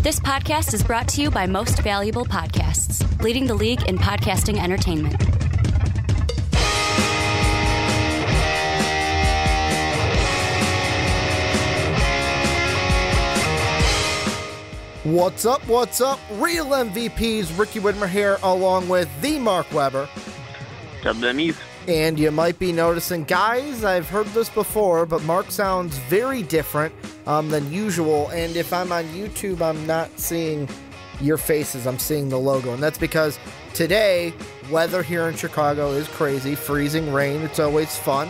This podcast is brought to you by Most Valuable Podcasts, leading the league in podcasting entertainment. What's up? What's up? Real MVPs, Ricky Widmer here, along with the Mark Weber. And you might be noticing, guys, I've heard this before, but Mark sounds very different than usual. And if I'm on YouTube, I'm not seeing your faces. I'm seeing the logo. And that's because today, weather here in Chicago is crazy. Freezing rain. It's always fun.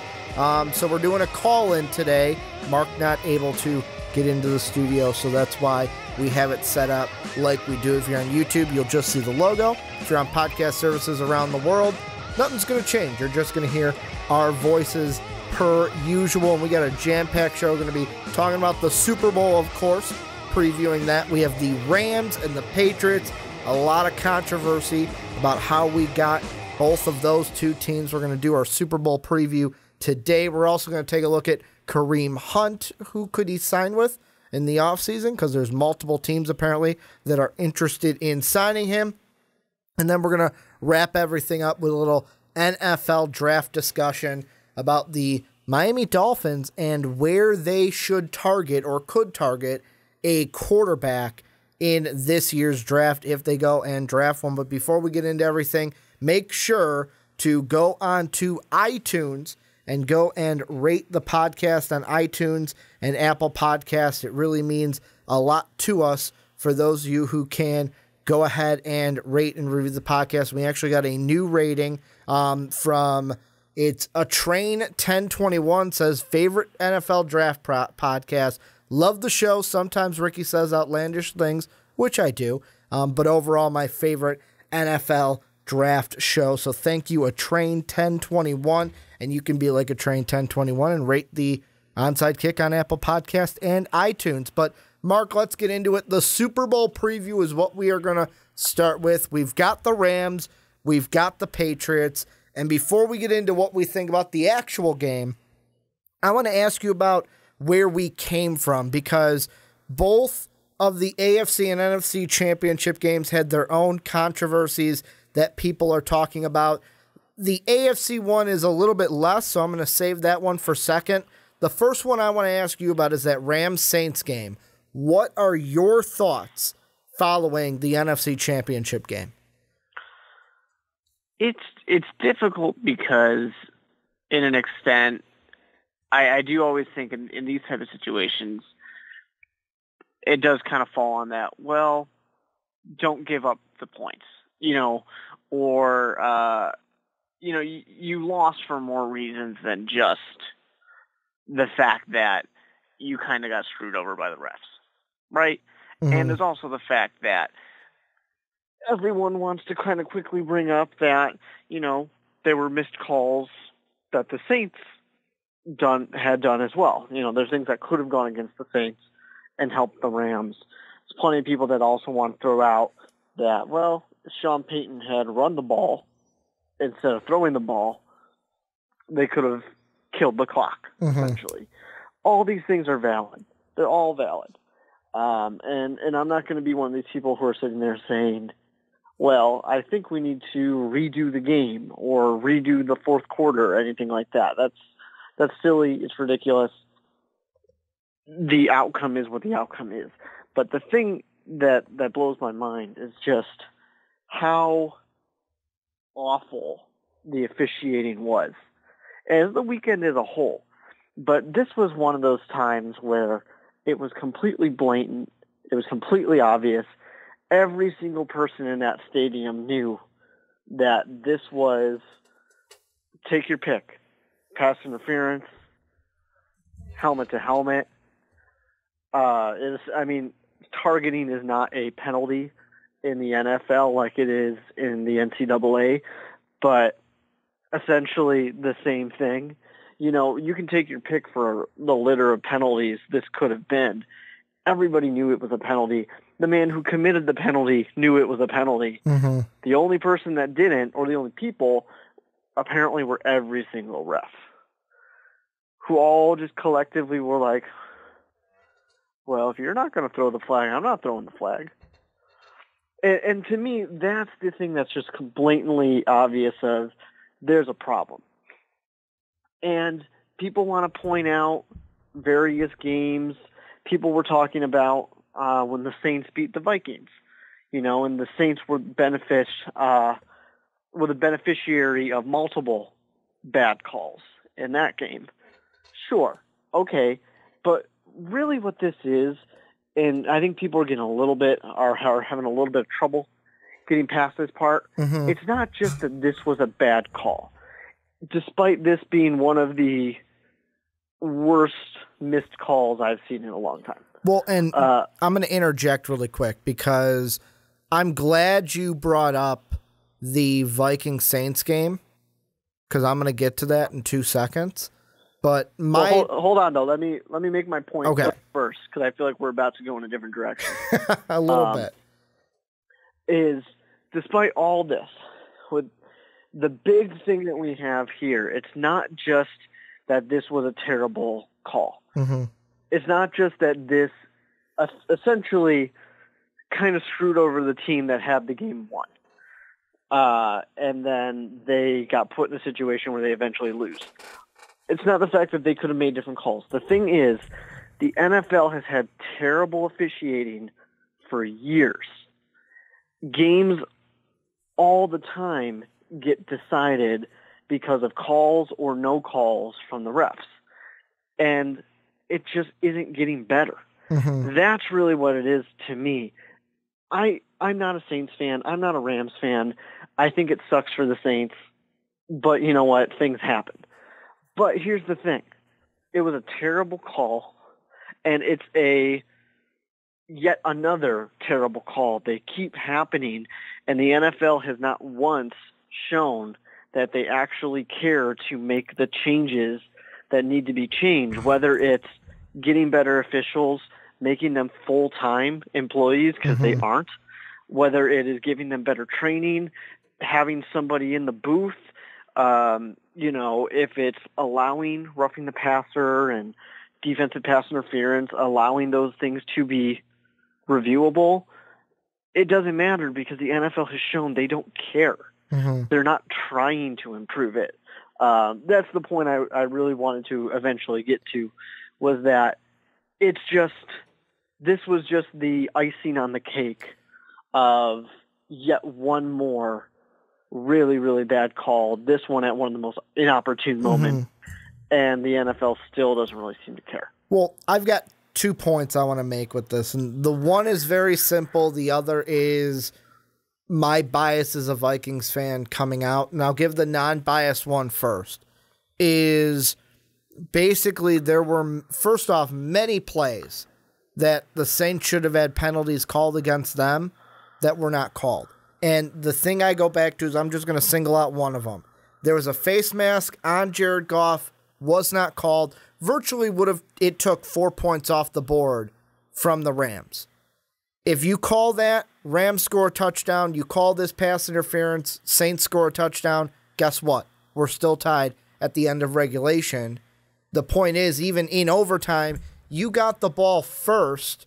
So we're doing a call-in today. Mark not able to get into the studio, so that's why we have it set up like we do. If you're on YouTube, you'll just see the logo. If you're on podcast services around the world, nothing's going to change. You're just going to hear our voices per usual. And we got a jam-packed show. We're going to be talking about the Super Bowl, of course, previewing that. We have the Rams and the Patriots. A lot of controversy about how we got both of those two teams. We're going to do our Super Bowl preview today. We're also going to take a look at Kareem Hunt. Who could he sign with in the offseason? Because there's multiple teams, apparently, that are interested in signing him. And then we're going to wrap everything up with a little NFL draft discussion about the Miami Dolphins and where they should target or could target a quarterback in this year's draft if they go and draft one. But before we get into everything, make sure to go on to iTunes and go and rate the podcast on iTunes and Apple Podcasts. It really means a lot to us. For those of you who can go ahead and rate and review the podcast, we actually got a new rating from, it's a Train 1021, says favorite NFL draft podcast. Love the show. Sometimes Ricky says outlandish things, which I do, but overall my favorite NFL draft show. So thank you, a Train 1021, and you can be like a Train 1021 and rate the Onside Kick on Apple Podcast and iTunes. But Mark, let's get into it. The Super Bowl preview is what we are going to start with. We've got the Rams, we've got the Patriots, and before we get into what we think about the actual game, I want to ask you about where we came from, because both of the AFC and NFC championship games had their own controversies that people are talking about. The AFC one is a little bit less, so I'm going to save that one for second. The first one I want to ask you about is that Rams-Saints game. What are your thoughts following the NFC championship game? It's difficult because, in an extent, I do always think in these type of situations, it does kind of fall on that, well, don't give up the points, or, you lost for more reasons than just the fact that you kind of got screwed over by the refs, right? Mm-hmm. And there's also the fact that everyone wants to kind of quickly bring up that, there were missed calls that the Saints had done as well. There's things that could have gone against the Saints and helped the Rams. There's plenty of people that also want to throw out that, well, Sean Payton had run the ball instead of throwing the ball, they could have killed the clock, essentially. All these things are valid. They're all valid. And I'm not going to be one of these people who are sitting there saying, well, I think we need to redo the game or redo the fourth quarter or anything like that. That's silly. It's ridiculous. The outcome is what the outcome is. But the thing that blows my mind is just how awful the officiating was as the weekend as a whole. But this was one of those times where it was completely blatant. It was completely obvious. Every single person in that stadium knew that this was, take your pick, pass interference, helmet to helmet. Targeting is not a penalty in the NFL like it is in the NCAA, but essentially the same thing. You can take your pick for the litter of penalties this could have been. Everybody knew it was a penalty. The man who committed the penalty knew it was a penalty. Mm-hmm. The only person that didn't, or the only people, apparently were every single ref, who all just collectively were like, well, if you're not going to throw the flag, I'm not throwing the flag. And to me, that's the thing that's just blatantly obvious of there's a problem. And people want to point out various games. People were talking about when the Saints beat the Vikings, and the Saints were the beneficiary of multiple bad calls in that game. Sure, okay, but really what this is, and I think people are having a little bit of trouble getting past this part. Mm-hmm. It's not just that this was a bad call. Despite this being one of the worst missed calls I've seen in a long time. Well, and I'm going to interject really quick because I'm glad you brought up the Vikings-Saints game because I'm going to get to that in 2 seconds. But hold on though. Let me make my point first because I feel like we're about to go in a different direction. A little bit. Is despite all this, with the big thing that we have here, it's not just that this was a terrible call. Mm-hmm. It's not just that this essentially kind of screwed over the team that had the game won. And then they got put in a situation where they eventually lose. It's not the fact that they could have made different calls. The thing is, the NFL has had terrible officiating for years. Games all the time get decided because of calls or no calls from the refs. And it just isn't getting better. Mm-hmm. That's really what it is to me. I'm not a Saints fan. I'm not a Rams fan. I think it sucks for the Saints. But you know what? Things happen. But here's the thing. It was a terrible call, and it's yet another terrible call. They keep happening, and the NFL has not once shown that they actually care to make the changes that need to be changed, whether it's getting better officials, making them full-time employees because they aren't, whether it is giving them better training, having somebody in the booth, if it's allowing roughing the passer and defensive pass interference, allowing those things to be reviewable, it doesn't matter because the NFL has shown they don't care. Mm-hmm. They're not trying to improve it. That's the point I really wanted to eventually get to, was that this was just the icing on the cake of yet one more really, really bad call, this one at one of the most inopportune moments, and the NFL still doesn't really seem to care. Well, I've got 2 points I want to make with this, and the one is very simple. The other is my bias as a Vikings fan coming out, and I'll give the non-biased one first, is basically there were, first off, many plays that the Saints should have had penalties called against them that were not called. And the thing I go back to is I'm just going to single out one of them. There was a face mask on Jared Goff, was not called. Virtually it took 4 points off the board from the Rams. If you call that, Rams score a touchdown, you call this pass interference, Saints score a touchdown, guess what? We're still tied at the end of regulation. The point is, even in overtime, you got the ball first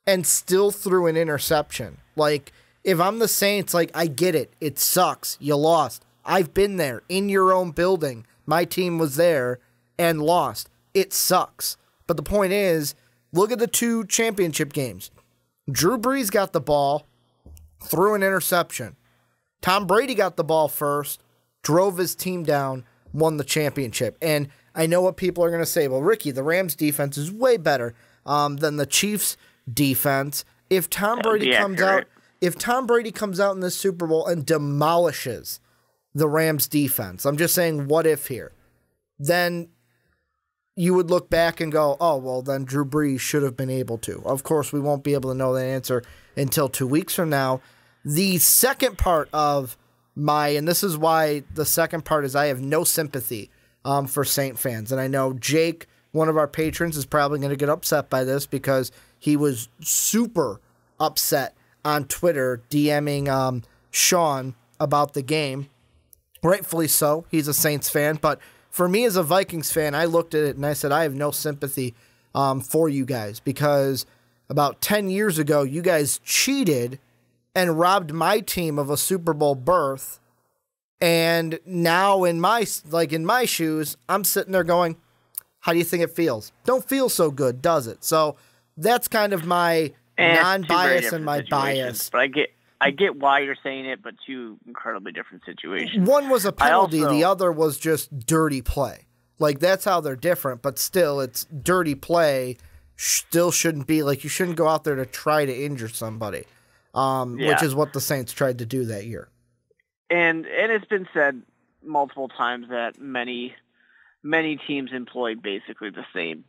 and still threw an interception. Like, if I'm the Saints, I get it. It sucks. You lost. I've been there in your own building. My team was there and lost. It sucks. But the point is, look at the 2 championship games. Drew Brees got the ball, threw an interception. Tom Brady got the ball first, drove his team down, won the championship. And I know what people are going to say. Well, Ricky, the Rams defense is way better than the Chiefs defense. If Tom Brady comes out in this Super Bowl and demolishes the Rams defense, I'm just saying what if here, then you would look back and go, oh, well, then Drew Brees should have been able to. Of course, we won't be able to know that answer until 2 weeks from now. The second part of and this is why the second part is I have no sympathy for Saint fans. And I know Jake, one of our patrons, is probably going to get upset by this because he was super upset on Twitter DMing Sean about the game. Rightfully so. He's a Saints fan. But for me as a Vikings fan, I looked at it and I said, I have no sympathy for you guys because about 10 years ago, you guys cheated and robbed my team of a Super Bowl berth. And now in my shoes, I'm sitting there going, how do you think it feels? Don't feel so good, does it? So that's kind of my non-bias and my bias. But I get why you're saying it, but two incredibly different situations. One was a penalty, the other was just dirty play. Like, that's how they're different, but still, it's dirty play. Still shouldn't be, like, you shouldn't go out there to try to injure somebody, which is what the Saints tried to do that year. And it's been said multiple times that many teams employ basically the same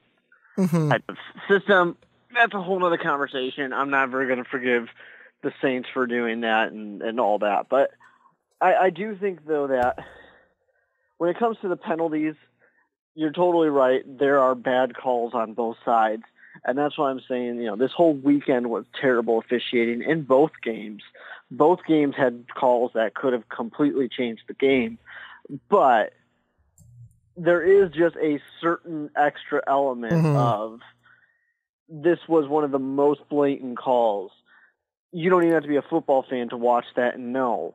type of system. That's a whole other conversation. I'm never going to forgive the Saints for doing that and all that. But I do think, though, that when it comes to the penalties, you're totally right. There are bad calls on both sides. And that's why I'm saying, this whole weekend was terrible officiating in both games. Both games had calls that could have completely changed the game. But there is just a certain extra element of this was one of the most blatant calls. You don't even have to be a football fan to watch that and know,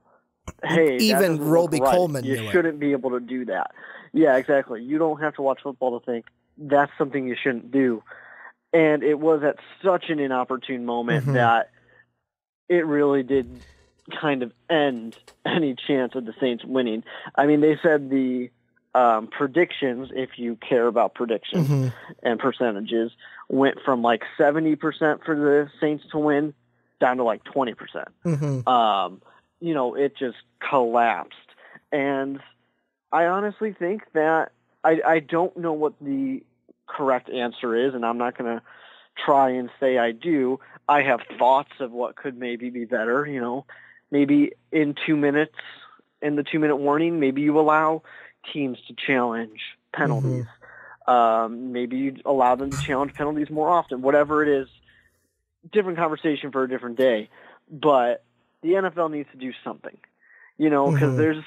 hey, even Roby Coleman you shouldn't be able to do that. Yeah, exactly. You don't have to watch football to think that's something you shouldn't do. And it was at such an inopportune moment that it really did kind of end any chance of the Saints winning. I mean, they said the predictions, if you care about predictions and percentages, went from like 70% for the Saints to win down to like 20%. It just collapsed. And I honestly think that I don't know what the correct answer is, and I'm not going to try and say I do. I have thoughts of what could maybe be better, maybe in 2 minutes, in the 2-minute warning, maybe you allow teams to challenge penalties. Maybe you allow them to challenge penalties more often, whatever it is. Different conversation for a different day. But the NFL needs to do something, because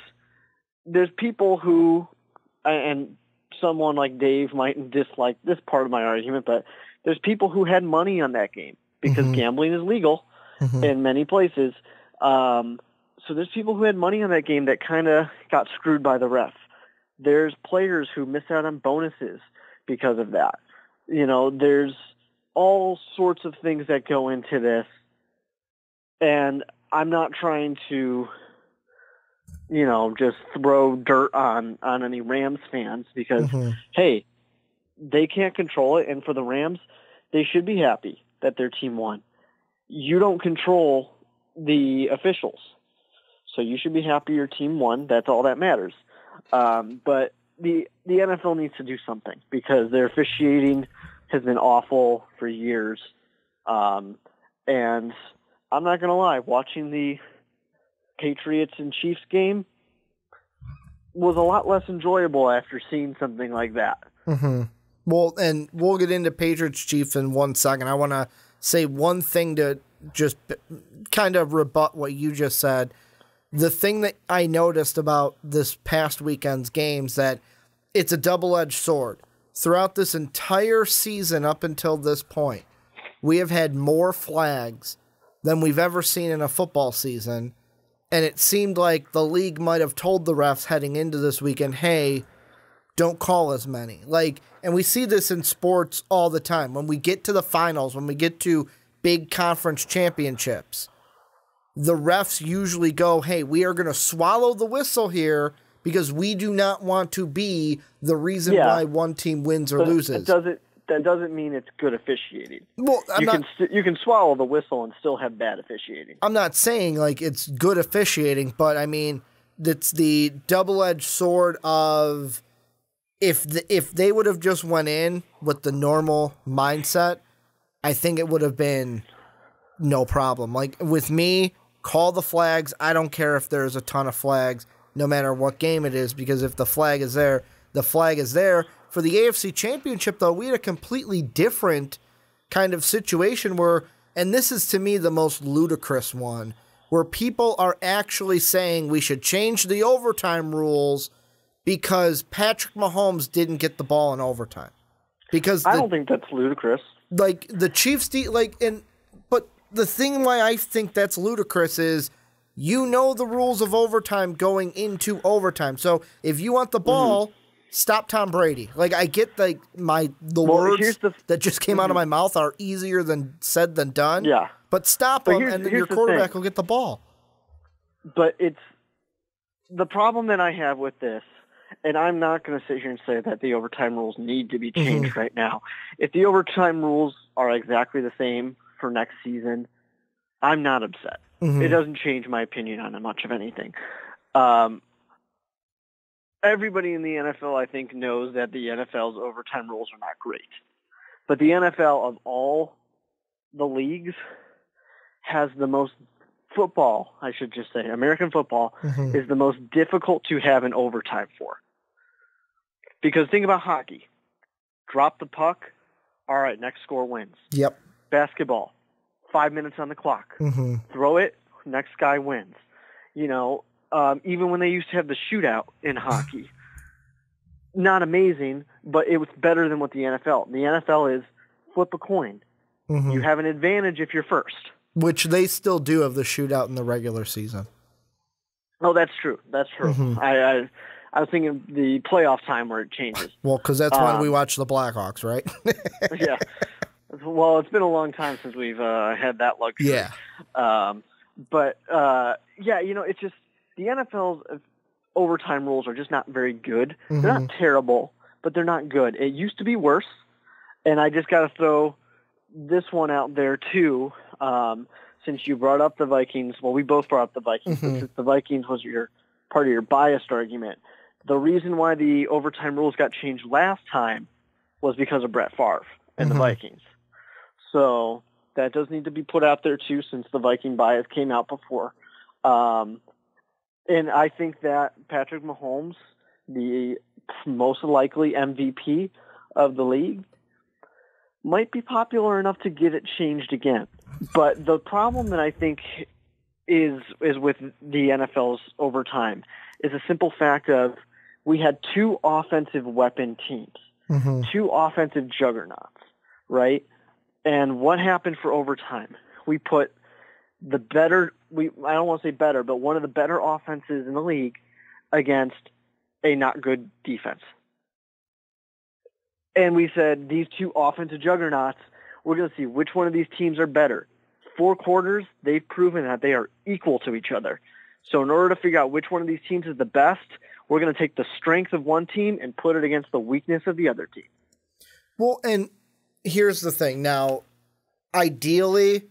there's people who, and someone like Dave might dislike this part of my argument, but there's people who had money on that game because gambling is legal in many places. So there's people who had money on that game that kind of got screwed by the ref. There's players who miss out on bonuses because of that. There's all sorts of things that go into this. And I'm not trying to, just throw dirt on any Rams fans because, hey, they can't control it. And for the Rams, they should be happy that their team won. You don't control the officials. So you should be happy your team won. That's all that matters. But the NFL needs to do something because their officiating has been awful for years. And I'm not going to lie, watching the Patriots and Chiefs game was a lot less enjoyable after seeing something like that. Well, and we'll get into Patriots Chiefs in 1 second. I want to say one thing to just kind of rebut what you just said. The thing that I noticed about this past weekend's games, that it's a double-edged sword. Throughout this entire season up until this point, we have had more flags than we've ever seen in a football season, and it seemed like the league might have told the refs heading into this weekend, hey, don't call as many. And we see this in sports all the time. When we get to the finals, when we get to big conference championships, the refs usually go, hey, we are going to swallow the whistle here because we do not want to be the reason why one team wins or loses. That doesn't mean it's good officiating. Well, you can swallow the whistle and still have bad officiating. I'm not saying it's good officiating, but I mean it's the double-edged sword of if they would have just went in with the normal mindset, I think it would have been no problem. With me, call the flags. I don't care if there's a ton of flags, no matter what game it is, because if the flag is there, the flag is there. For the AFC Championship, though, we had a completely different kind of situation where, and this is to me the most ludicrous one, where people are actually saying we should change the overtime rules because Patrick Mahomes didn't get the ball in overtime. I don't think that's ludicrous. Like the Chiefs, but the thing why I think that's ludicrous is you know the rules of overtime going into overtime. So if you want the ball, stop Tom Brady. Like I get the words that just came out of my mouth are easier said than done. Yeah. But stop him, and then your quarterback will get the ball. But it's the problem that I have with this, and I'm not going to sit here and say that the overtime rules need to be changed right now. If the overtime rules are exactly the same for next season, I'm not upset. It doesn't change my opinion on much of anything. Everybody in the NFL, I think, knows that the NFL's overtime rules are not great. But the NFL, of all the leagues, has the most football, I should just say, American football is the most difficult to have an overtime for. Because think about hockey. Drop the puck, all right, next score wins. Yep. Basketball, 5 minutes on the clock. Throw it, next guy wins. You know, even when they used to have the shootout in hockey, not amazing, but it was better than what the NFL. The NFL is flip a coin. You have an advantage if you're first. Which they still do of the shootout in the regular season. Oh, that's true. That's true. I was thinking the playoff time where it changes. Well, because that's when we watch the Blackhawks, right? Yeah. Well, it's been a long time since we've had that luxury. Yeah. Yeah, you know, it's just the NFL's overtime rules are just not very good. They're not terrible, but they're not good. It used to be worse, and I just got to throw this one out there too. Since you brought up the Vikings, well, we both brought up the Vikings, but since the Vikings was your part of your biased argument, the reason why the overtime rules got changed last time was because of Brett Favre and the Vikings. So that does need to be put out there too, since the Viking bias came out before. And I think that Patrick Mahomes, the most likely MVP of the league, might be popular enough to get it changed again. But the problem that I think is with the NFL's overtime is a simple fact of we had two offensive weapon teams, two offensive juggernauts, right? And what happened for overtime? We put the better, I don't want to say better, but one of the better offenses in the league against a not good defense. And we said, these two offensive juggernauts, we're going to see which one of these teams are better. 4 quarters, they've proven that they are equal to each other. So in order to figure out which one of these teams is the best, we're going to take the strength of one team and put it against the weakness of the other team. Well, and here's the thing. Now, ideally,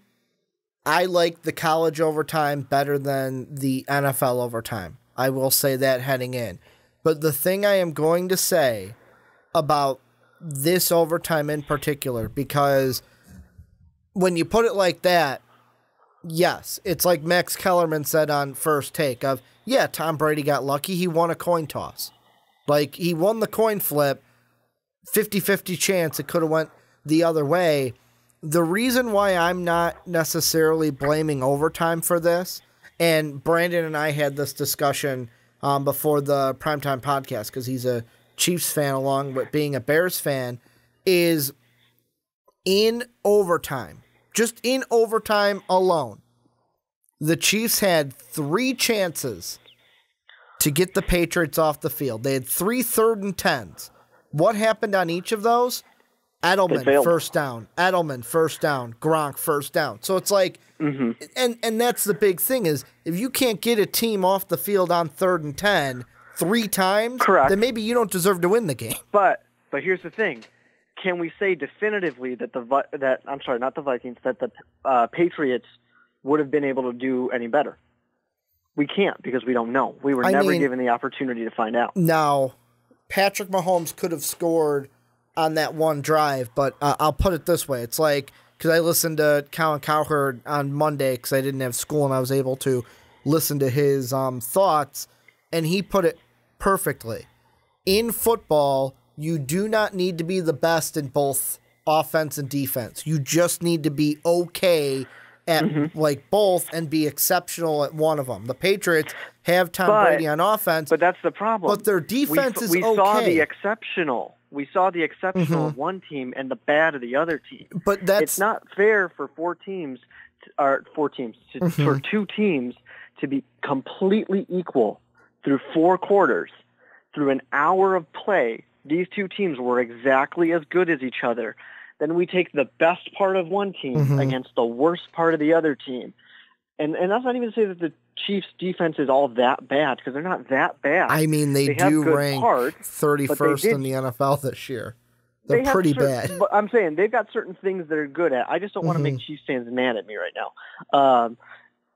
I like the college overtime better than the NFL overtime. I will say that heading in. But the thing I am going to say about this overtime in particular, because when you put it like that, yes, it's like Max Kellerman said on First Take of, yeah, Tom Brady got lucky. He won a coin toss. Like, he won the coin flip, 50-50 chance it could have went the other way. The reason why I'm not necessarily blaming overtime for this, and Brandon and I had this discussion before the Primetime podcast, because he's a Chiefs fan along with being a Bears fan, is in overtime, just in overtime alone, the Chiefs had 3 chances to get the Patriots off the field. They had 3 3rd and 10s. What happened on each of those? Edelman, first down. Edelman, first down. Gronk, first down. So it's like, and that's the big thing is, if you can't get a team off the field on 3rd and 10 3 times, correct, then maybe you don't deserve to win the game. But here's the thing. Can we say definitively that the Patriots would have been able to do any better? We can't, because we don't know. We were never given the opportunity to find out. Now, Patrick Mahomes could have scored on that one drive, but I'll put it this way. It's like, because I listened to Colin Cowherd on Monday because I didn't have school and I was able to listen to his thoughts, and he put it perfectly. In football, you do not need to be the best in both offense and defense. You just need to be okay at like both and be exceptional at one of them. The Patriots have Tom Brady on offense. But that's the problem. But their defense is okay. We saw the exceptional. We saw the exceptional of one team and the bad of the other team. But it's not fair for for two teams to be completely equal through 4 quarters. Through an hour of play, these two teams were exactly as good as each other. Then we take the best part of one team against the worst part of the other team. And that's not even to say that the Chiefs' defense is all that bad, because they're not that bad. I mean, they do rank 31st in the NFL this year. They're pretty bad. But I'm saying they've got certain things they're good at. I just don't want to make Chiefs fans mad at me right now.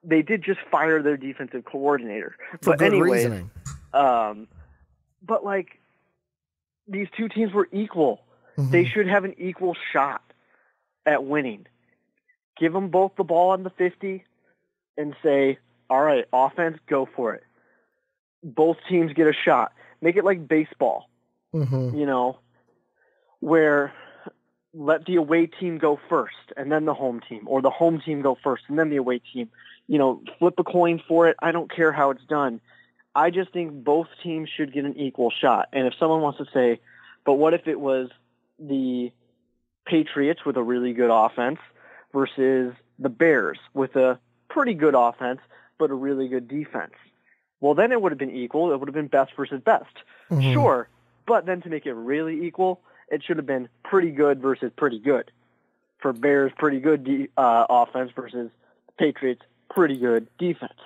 They did just fire their defensive coordinator. For good reasoning. But, like, these two teams were equal. They should have an equal shot at winning. Give them both the ball on the 50 and say, all right, offense, go for it. Both teams get a shot. Make it like baseball, you know, where let the away team go first and then the home team, or the home team go first and then the away team. You know, flip a coin for it. I don't care how it's done. I just think both teams should get an equal shot. And if someone wants to say, but what if it was the Patriots with a really good offense versus the Bears with a pretty good offense but a really good defense? Well, then it would have been equal. It would have been best versus best. Sure, but then to make it really equal, it should have been pretty good versus pretty good. For Bears, pretty good offense versus Patriots, pretty good defense.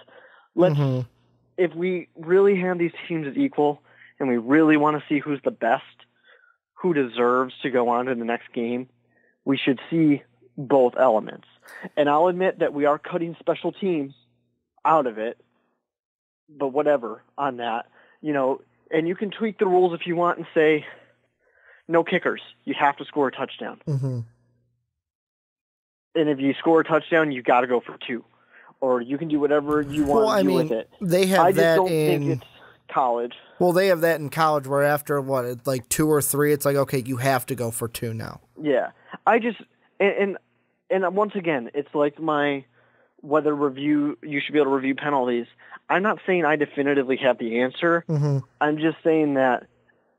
If we really have these teams as equal and we really want to see who's the best, who deserves to go on to the next game, we should see both elements. And I'll admit that we are cutting special teams out of it, but whatever on that, you know, and you can tweak the rules if you want and say, no kickers, you have to score a touchdown. And if you score a touchdown, you got to go for 2. Or you can do whatever you want to do with it. They have I just that don't in think it's college. Well, they have that in college where after, like 2 or 3, it's like, okay, you have to go for 2 now. Yeah. I just, and once again, it's like whether you should be able to review penalties. I'm not saying I definitively have the answer. I'm just saying that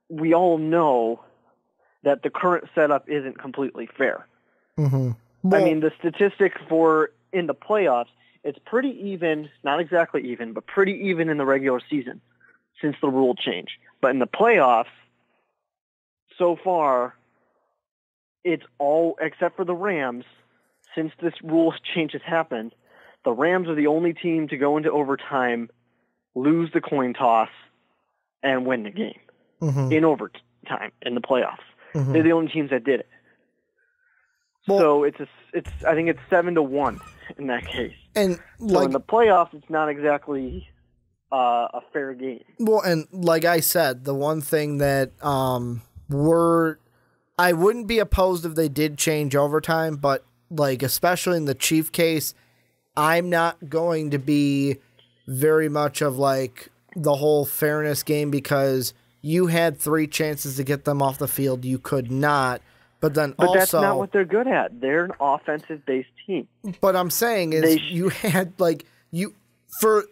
we all know that the current setup isn't completely fair. Well, I mean, the statistic for in the playoffs, it's pretty even, not exactly even, but pretty even in the regular season since the rule change. But in the playoffs, so far, it's all, except for the Rams, since this rule change has happened, the Rams are the only team to go into overtime, lose the coin toss, and win the game in overtime in the playoffs. They're the only teams that did it. Well, so I think it's 7-1 in that case. And so in the playoffs, it's not exactly a fair game. Well, and like I said, the one thing that I wouldn't be opposed if they did change overtime, but like especially in the Chief case, I'm not going to be very much of like the whole fairness game because you had 3 chances to get them off the field. You could not. But that's not what they're good at. They're an offensive-based team. But I'm saying is you had for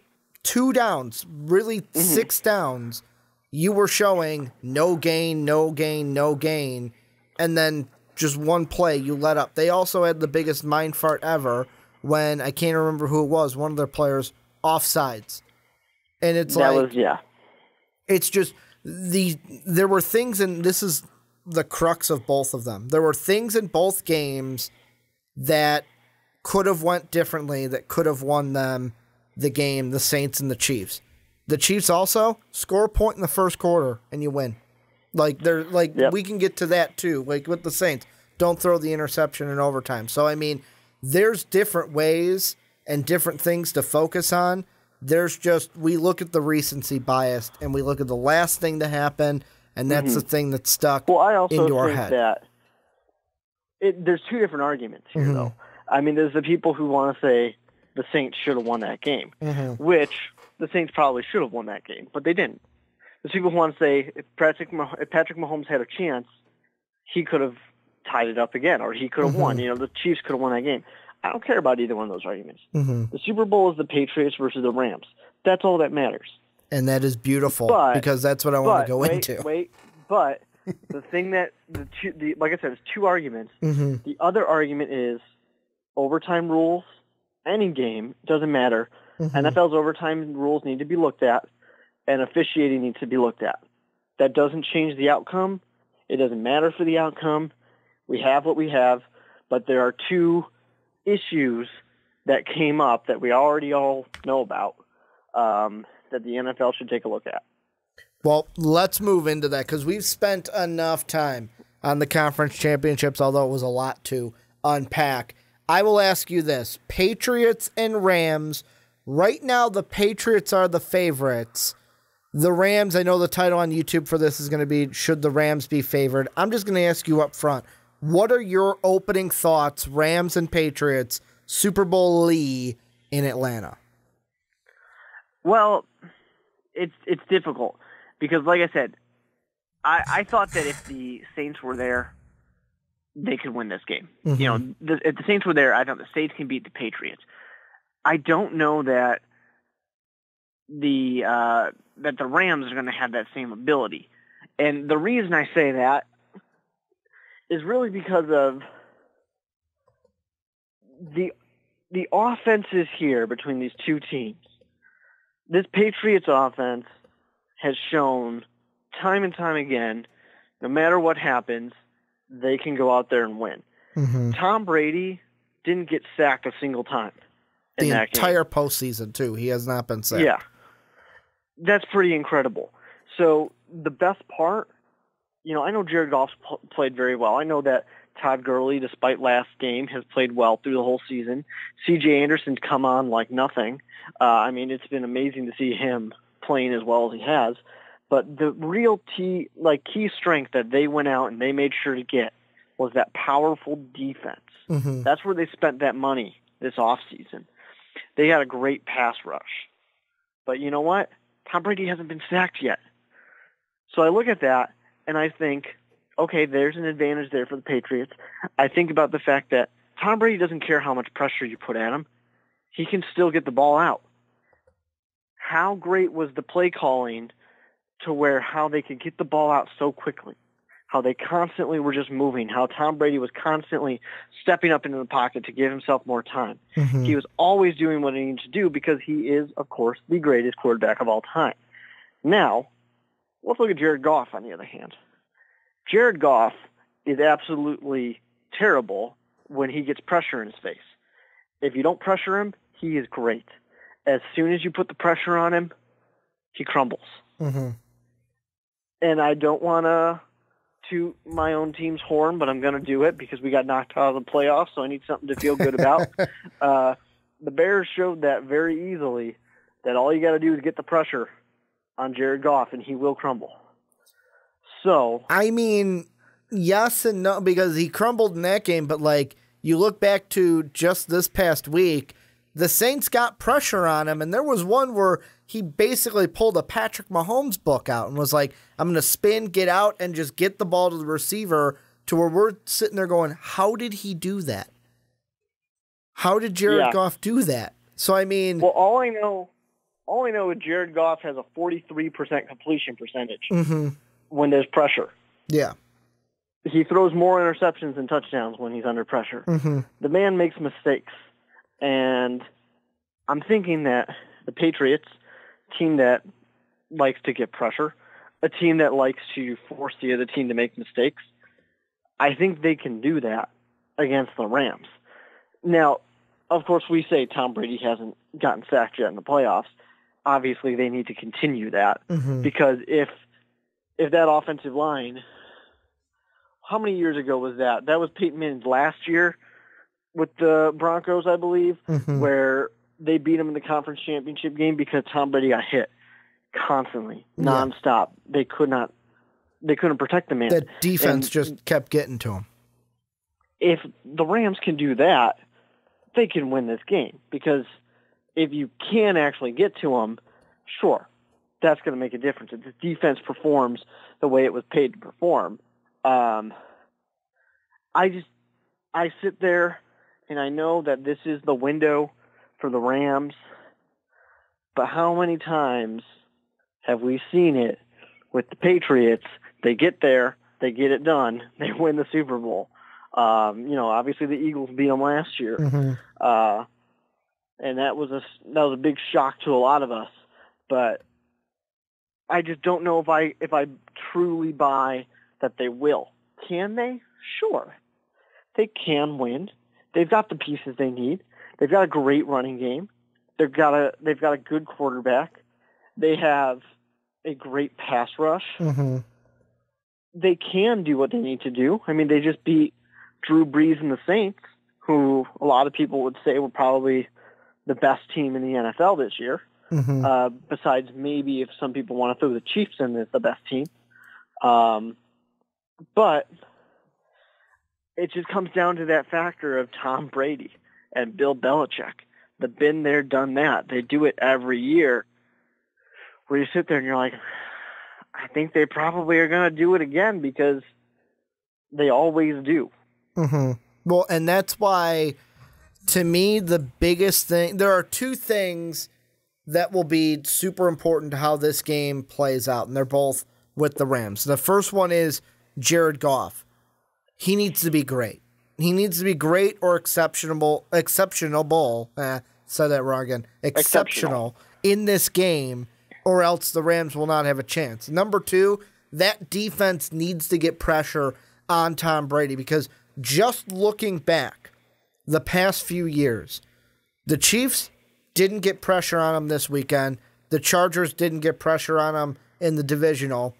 2 downs, really 6 downs, you were showing no gain, no gain, no gain, and then just one play you let up. They also had the biggest mind fart ever when, I can't remember who it was, one of their players, offsides. And it's it's just, there were things, and this is the crux of both of them. There were things in both games that could have went differently, that could have won them the game, the Saints and the Chiefs. The Chiefs also score a point in the first quarter and you win. We can get to that too. Like with the Saints, don't throw the interception in overtime. So I mean, there's different ways and different things to focus on. There's just, we look at the recency bias and we look at the last thing to happen, and that's the thing that's stuck into our head. Well, I also think that there's 2 different arguments here, though. I mean, there's the people who want to say the Saints should have won that game, which the Saints probably should have won that game, but they didn't. There's people who want to say if Patrick Mahomes had a chance, he could have tied it up again, or he could have won. You know, the Chiefs could have won that game. I don't care about either one of those arguments. The Super Bowl is the Patriots versus the Rams. That's all that matters. And that is beautiful because that's what I want to go into. But the thing that like I said, it's two arguments. Mm-hmm. The other argument is overtime rules. Any game, doesn't matter. Mm-hmm. NFL's overtime rules need to be looked at, and officiating needs to be looked at. That doesn't change the outcome. It doesn't matter for the outcome. We have what we have, but there are two issues that came up that we already all know about that the NFL should take a look at. Well, let's move into that because we've spent enough time on the conference championships, although it was a lot to unpack. I will ask you this. Patriots and Rams. Right now, the Patriots are the favorites. The Rams, I know the title on YouTube for this is going to be, should the Rams be favored? I'm just going to ask you up front. What are your opening thoughts, Rams and Patriots, Super Bowl LIII in Atlanta? Well, it's difficult because, like I said, I thought that if the Saints were there, they could win this game. Mm-hmm. You know, if the Saints were there, I thought the Saints can beat the Patriots. I don't know that the Rams are going to have that same ability, and the reason I say that is really because of the offenses here between these two teams. This Patriots offense has shown time and time again, no matter what happens, they can go out there and win. Mm-hmm. Tom Brady didn't get sacked a single time in the that game. entire postseason, too. He has not been sacked. Yeah. That's pretty incredible. So the best part, you know, I know Jared Goff played very well. I know that Todd Gurley, despite last game, has played well through the whole season. C.J. Anderson's come on like nothing. I mean, it's been amazing to see him playing as well as he has. But the real key strength that they went out and they made sure to get was that powerful defense. Mm-hmm. That's where they spent that money this offseason. They had a great pass rush. But you know what? Tom Brady hasn't been sacked yet. So I look at that and I think, okay, there's an advantage there for the Patriots. I think about the fact that Tom Brady doesn't care how much pressure you put at him. He can still get the ball out. How great was the play calling to where how they could get the ball out so quickly, how they constantly were just moving, how Tom Brady was constantly stepping up into the pocket to give himself more time. Mm-hmm. He was always doing what he needed to do because he is, of course, the greatest quarterback of all time. Now, let's look at Jared Goff, on the other hand. Jared Goff is absolutely terrible when he gets pressure in his face. If you don't pressure him, he is great. As soon as you put the pressure on him, he crumbles. Mm-hmm. And I don't want to toot my own team's horn, but I'm going to do it because we got knocked out of the playoffs, so I need something to feel good about. The Bears showed that very easily, that all you got to do is get the pressure on Jared Goff, and he will crumble. So, I mean, yes and no, because he crumbled in that game, but like you look back to just this past week, the Saints got pressure on him, and there was one where he basically pulled a Patrick Mahomes book out and was like, I'm going to spin, get out, and just get the ball to the receiver, to where we're sitting there going, how did he do that? How did Jared Goff do that? So, I mean... Well, all I know is Jared Goff has a 43% completion percentage mm-hmm. when there's pressure. Yeah. He throws more interceptions than touchdowns when he's under pressure. Mm-hmm. The man makes mistakes. And I'm thinking that the Patriots, team that likes to get pressure, a team that likes to force the other team to make mistakes, I think they can do that against the Rams. Now, of course, we say Tom Brady hasn't gotten sacked yet in the playoffs. Obviously, they need to continue that mm-hmm. because if that offensive line, how many years ago was that? That was Peyton Manning's last year with the Broncos, I believe, mm-hmm. where they beat him in the conference championship game because Tom Brady got hit constantly, nonstop. They couldn't protect the man. The defense just kept getting to him. If the Rams can do that, they can win this game because if you can actually get to them, sure, that's going to make a difference. If the defense performs the way it was paid to perform, I sit there and I know that this is the window for the Rams, but how many times have we seen it with the Patriots? They get there, They get it done. They win the Super Bowl. Obviously the Eagles beat them last year. Mm-hmm. And that was a big shock to a lot of us. But I just don't know if I truly buy that they will. Can they? Sure. They can win. They've got the pieces they need. They've got a great running game. They've got a good quarterback. They have a great pass rush. Mm-hmm. They can do what they need to do. I mean, they just beat Drew Brees and the Saints, who a lot of people would say were probably the best team in the NFL this year. Mm-hmm. Besides maybe if some people want to throw the Chiefs in as the best team. But it just comes down to that factor of Tom Brady and Bill Belichick. The been there, done that. They do it every year where you sit there and you're like, I think they probably are going to do it again because they always do. Mm-hmm. Well, and that's why, to me, the biggest thing, there are two things that will be super important to how this game plays out, and they're both with the Rams. The first one is Jared Goff. He needs to be great. He needs to be great or exceptional. Said that wrong again. Exceptional in this game, or else the Rams will not have a chance. Number two, that defense needs to get pressure on Tom Brady, because just looking back the past few years, the Chiefs didn't get pressure on him this weekend. The Chargers didn't get pressure on him in the divisional.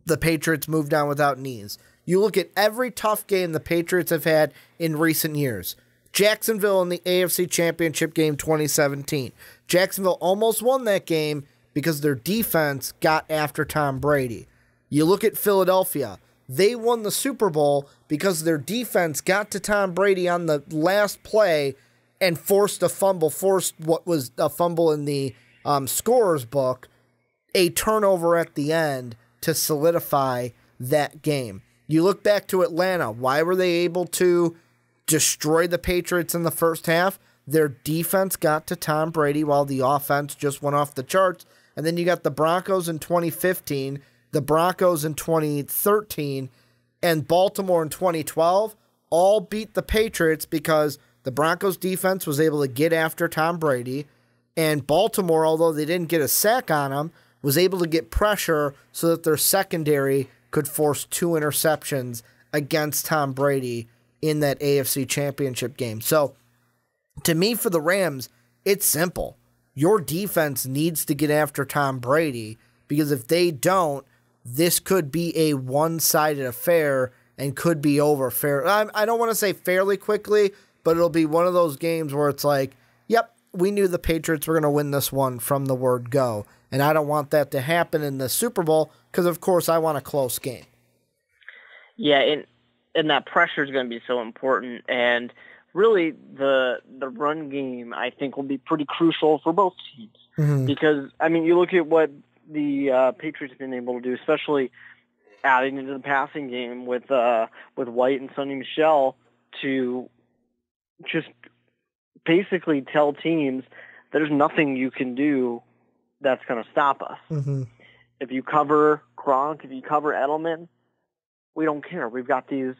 The Patriots moved on without knees. You look at every tough game the Patriots have had in recent years. Jacksonville in the AFC Championship game 2017. Jacksonville almost won that game because their defense got after Tom Brady. You look at Philadelphia. They won the Super Bowl because their defense got to Tom Brady on the last play and forced what was a fumble in the scorer's book, a turnover at the end to solidify that game. You look back to Atlanta. Why were they able to destroy the Patriots in the first half? Their defense got to Tom Brady while the offense just went off the charts. And then you got the Broncos in 2015, the Broncos in 2013, and Baltimore in 2012 all beat the Patriots because the Broncos defense was able to get after Tom Brady, and Baltimore, although they didn't get a sack on him, was able to get pressure so that their secondary could force 2 interceptions against Tom Brady in that AFC Championship game. So, to me, for the Rams, it's simple. Your defense needs to get after Tom Brady, because if they don't, this could be a one-sided affair and could be over fair. I don't want to say fairly quickly, but it'll be one of those games where it's like, yep, we knew the Patriots were going to win this one from the word go. And I don't want that to happen in the Super Bowl because, of course, I want a close game. Yeah, and that pressure is going to be so important. And really, the run game, I think, will be pretty crucial for both teams. Mm-hmm. Because, I mean, you look at what the Patriots have been able to do, especially adding into the passing game with White and Sonny Michel, to just basically tell teams there's nothing you can do that's going to stop us. Mm-hmm. If you cover Gronk, if you cover Edelman, we don't care. We've got these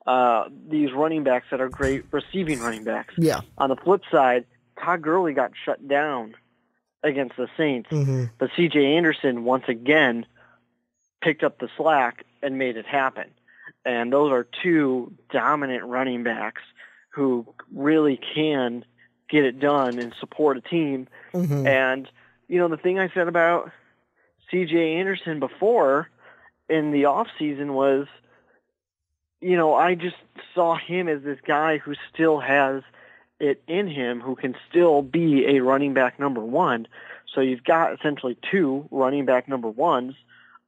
running backs that are great receiving running backs. Yeah. On the flip side, Todd Gurley got shut down against the Saints, mm-hmm. but C.J. Anderson once again picked up the slack and made it happen. And those are two dominant running backs who really can get it done and support a team. Mm-hmm. And, the thing I said about C.J. Anderson before in the offseason was, I just saw him as this guy who still has it in him, who can still be a running back number one. So you've got essentially 2 running back number ones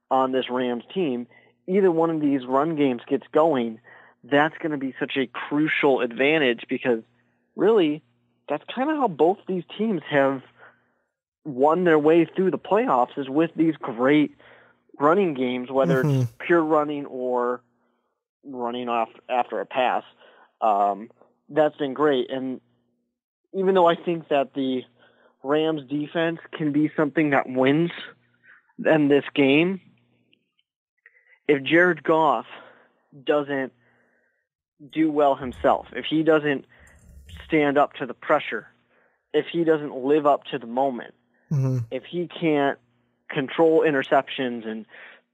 on this Rams team. Either one of these run games gets going, that's going to be such a crucial advantage, because really that's kind of how both these teams have won their way through the playoffs, is with these great running games, whether mm-hmm. it's pure running or running off after a pass. That's been great. And even though I think that the Rams defense can be something that wins in this game, if Jared Goff doesn't do well himself, if he doesn't stand up to the pressure, if he doesn't live up to the moment, if he can't control interceptions and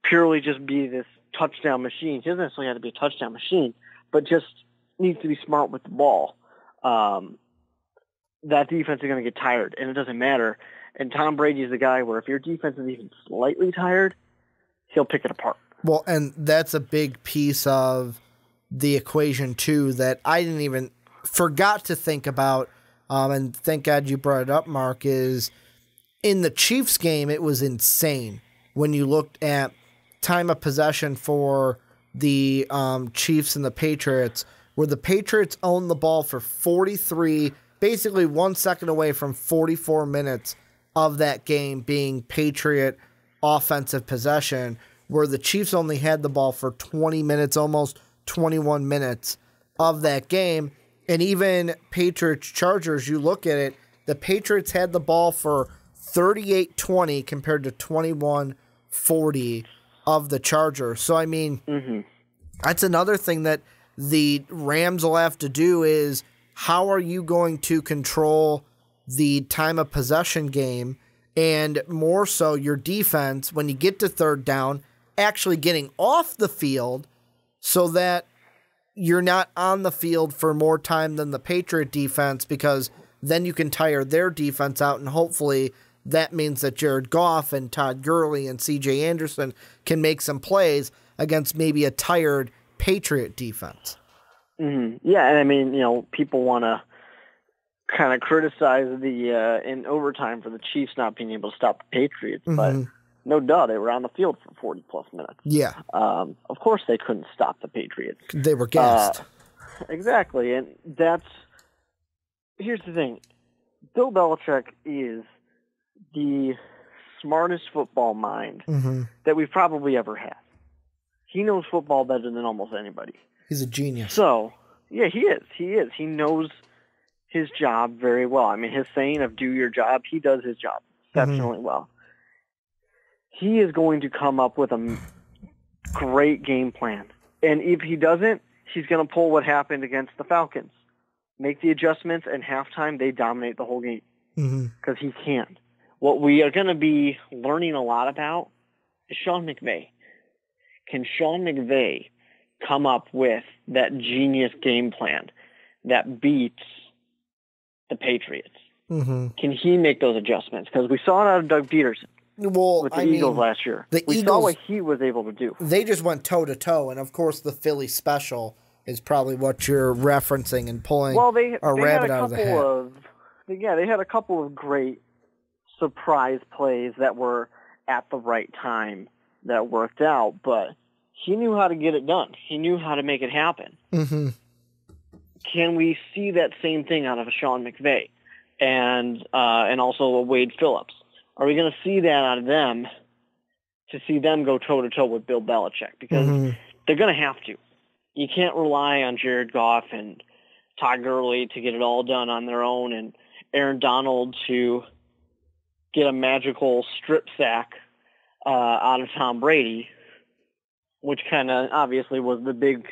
purely just be this touchdown machine, he doesn't necessarily have to be a touchdown machine, but just needs to be smart with the ball, that defense is going to get tired, and it doesn't matter. And Tom Brady is the guy where if your defense is even slightly tired, he'll pick it apart. Well, and that's a big piece of the equation, too, that I didn't even forgot to think about, and thank God you brought it up, Mark, is in the Chiefs game, it was insane when you looked at time of possession for the Chiefs and the Patriots, where the Patriots owned the ball for 43, basically 1 second away from 44 minutes of that game being Patriot offensive possession, where the Chiefs only had the ball for 20 minutes, almost 21 minutes of that game. And even Patriots-Chargers, you look at it, the Patriots had the ball for 38-20 compared to 21-40 of the Chargers. So, I mean, that's another thing that the Rams will have to do is how are you going to control the time of possession game, and more so your defense when you get to third down, actually getting off the field so that you're not on the field for more time than the Patriot defense, because then you can tire their defense out, and hopefully that means that Jared Goff and Todd Gurley and C.J. Anderson can make some plays against maybe a tired Patriot defense. Yeah, and I mean, people want to kind of criticize the in overtime for the Chiefs not being able to stop the Patriots, but no duh, they were on the field for 40-plus minutes. Yeah. Of course they couldn't stop the Patriots. They were gassed. Exactly, and here's the thing. Bill Belichick is the smartest football mind that we've probably ever had. He knows football better than almost anybody. He's a genius. So, yeah, he is. He knows his job very well. I mean, his saying of do your job, he does his job exceptionally well. He is going to come up with a great game plan. And if he doesn't, he's going to pull what happened against the Falcons. Make the adjustments, and halftime, they dominate the whole game. Because he can. What we are going to be learning a lot about is Sean McVay. Can Sean McVay come up with that genius game plan that beats the Patriots? Can he make those adjustments? Because we saw it out of Doug Peterson with the Eagles last year. We saw what he was able to do. They just went toe-to-toe, and of course the Philly special is probably what you're referencing and pulling a rabbit out of the hat. They had a couple of great surprise plays that were at the right time that worked out, but he knew how to get it done. He knew how to make it happen. Can we see that same thing out of a Sean McVay and also a Wade Phillips? Are we going to see that out of them to see them go toe-to-toe with Bill Belichick? Because they're going to have to. You can't rely on Jared Goff and Todd Gurley to get it all done on their own and Aaron Donald to get a magical strip sack out of Tom Brady, which kind of obviously was the big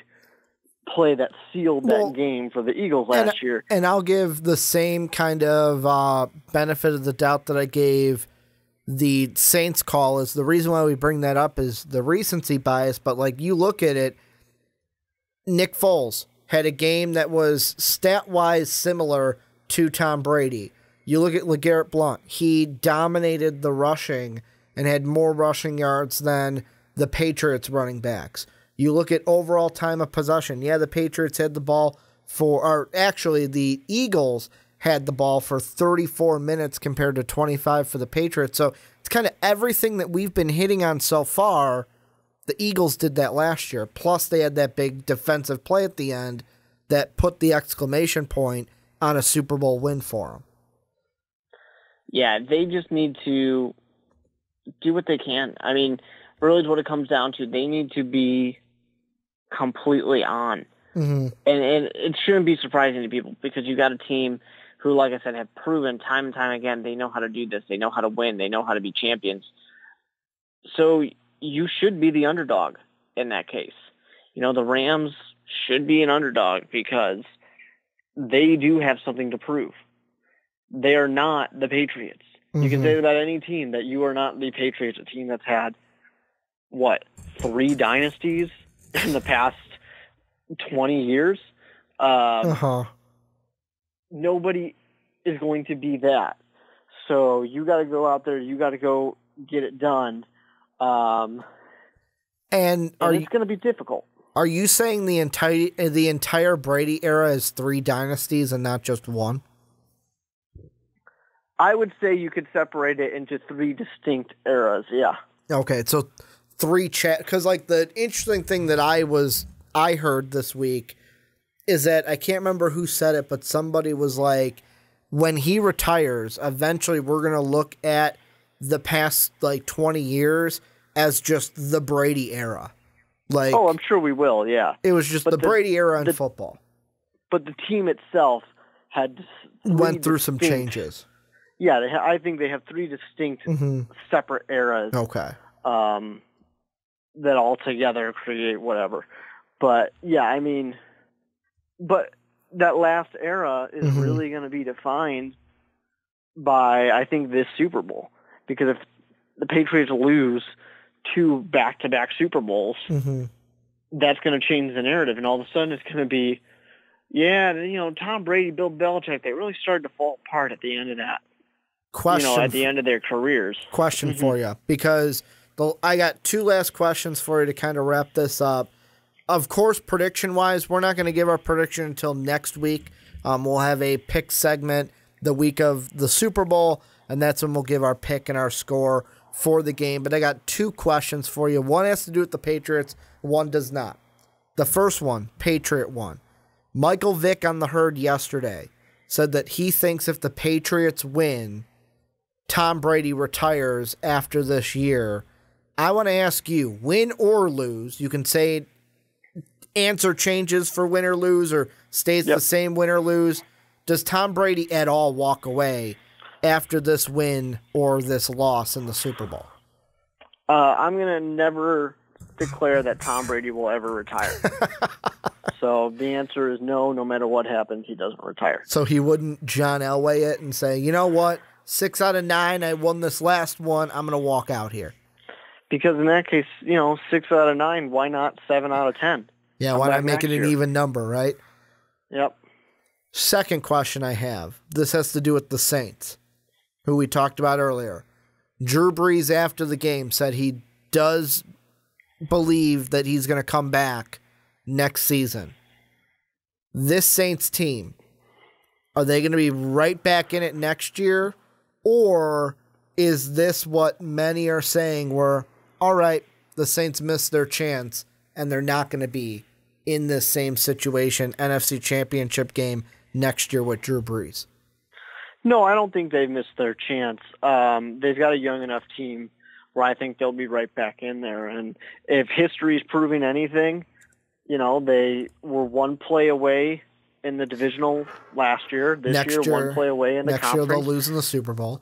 play that sealed that game for the Eagles last year. And I'll give the same kind of benefit of the doubt that I gave the Saints call. Is the reason why we bring that up is the recency bias, but like you look at it, Nick Foles had a game that was stat-wise similar to Tom Brady. You look at LeGarrette Blount, he dominated the rushing and had more rushing yards than the Patriots running backs. You look at overall time of possession. Yeah, the Patriots had the ball the Eagles had the ball for 34 minutes compared to 25 for the Patriots. So it's kind of everything that we've been hitting on so far. The Eagles did that last year. Plus they had that big defensive play at the end that put the exclamation point on a Super Bowl win for them. Yeah, they just need to do what they can. I mean, really is what it comes down to. They need to be completely on. And it shouldn't be surprising to people because you got a team who, like I said, have proven time and time again they know how to do this. They know how to win. They know how to be champions. So you should be the underdog. in that case. The Rams should be an underdog because they do have something to prove. They are not the Patriots. Mm-hmm. You can say that about any team, that you are not the Patriots, a team that's had, 3 dynasties in the past 20 years? Nobody is going to be that. So you got to go out there. You got to go get it done. And it's going to be difficult. Are you saying the entire Brady era is 3 dynasties and not just 1? I would say you could separate it into 3 distinct eras. Yeah. Okay, so 3 because the interesting thing that I heard this week is that I can't remember who said it, but somebody was like, when he retires, eventually we're going to look at the past 20 years as just the Brady era. I'm sure we will, yeah. It was just the Brady era in football. But the team itself went through some changes. Yeah, I think they have 3 distinct separate eras. Okay. That all together create whatever. But, yeah, but that last era is really going to be defined by, I think, this Super Bowl. Because if the Patriots lose 2 back-to-back Super Bowls, that's going to change the narrative. And all of a sudden it's going to be, Tom Brady, Bill Belichick, they really started to fall apart at the end of that. At the end of their careers. Question for you, because I got 2 last questions for you to kind of wrap this up. Of course, prediction-wise, we're not going to give our prediction until next week. We'll have a pick segment the week of the Super Bowl, and that's when we'll give our pick and our score for the game. But I got 2 questions for you. One has to do with the Patriots, one does not. The first one, Patriot one. Michael Vick on the Herd yesterday said that he thinks if the Patriots win, Tom Brady retires after this year. I want to ask you, win or lose, you can say answer changes for win or lose or stays the same win or lose. Does Tom Brady at all walk away after this win or this loss in the Super Bowl? I'm going to never declare that Tom Brady will ever retire. So the answer is no matter what happens, he doesn't retire. So he wouldn't John Elway it and say, you know what, 6 out of 9, I won this last one, I'm going to walk out here. Because in that case, 6 out of 9, why not 7 out of 10? Yeah, why not make it an even number, right? Yep. Second question I have. This has to do with the Saints, who we talked about earlier. Drew Brees, after the game, said he does believe that he's going to come back next season. This Saints team, are they going to be right back in it next year? Or is this what many are saying where, all right, the Saints missed their chance and they're not going to be in this same situation, NFC Championship game next year with Drew Brees? No, I don't think they've missed their chance. They've got a young enough team where I think they'll be right back in there. And if history's proving anything, they were 1 play away in the divisional last year. This year, 1 play away in the conference. Next year, they'll lose in the Super Bowl.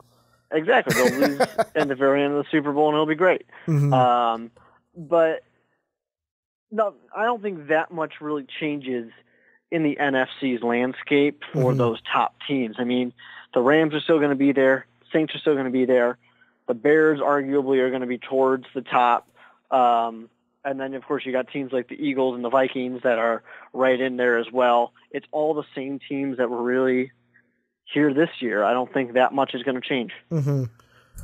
Exactly. They'll lose at the very end of the Super Bowl, and it'll be great. But no, I don't think that much really changes in the NFC's landscape for those top teams. The Rams are still going to be there. Saints are still going to be there. The Bears arguably are going to be towards the top. And then, of course, you got teams like the Eagles and the Vikings that are right in there as well. It's all the same teams that were really here this year. I don't think that much is going to change.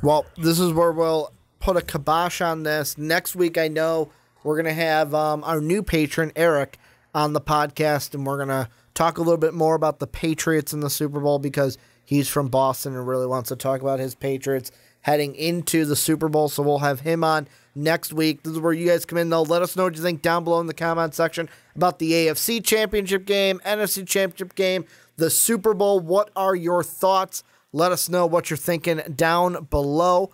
Well, this is where we'll put a kibosh on this. Next week, I know we're going to have our new patron, Eric, on the podcast, and we're going to talk a little bit more about the Patriots in the Super Bowl because he's from Boston and really wants to talk about his Patriots heading into the Super Bowl. So we'll have him on next week. This is where you guys come in, though. Let us know what you think down below in the comment section about the AFC Championship game, NFC Championship game, the Super Bowl. What are your thoughts? Let us know what you're thinking down below.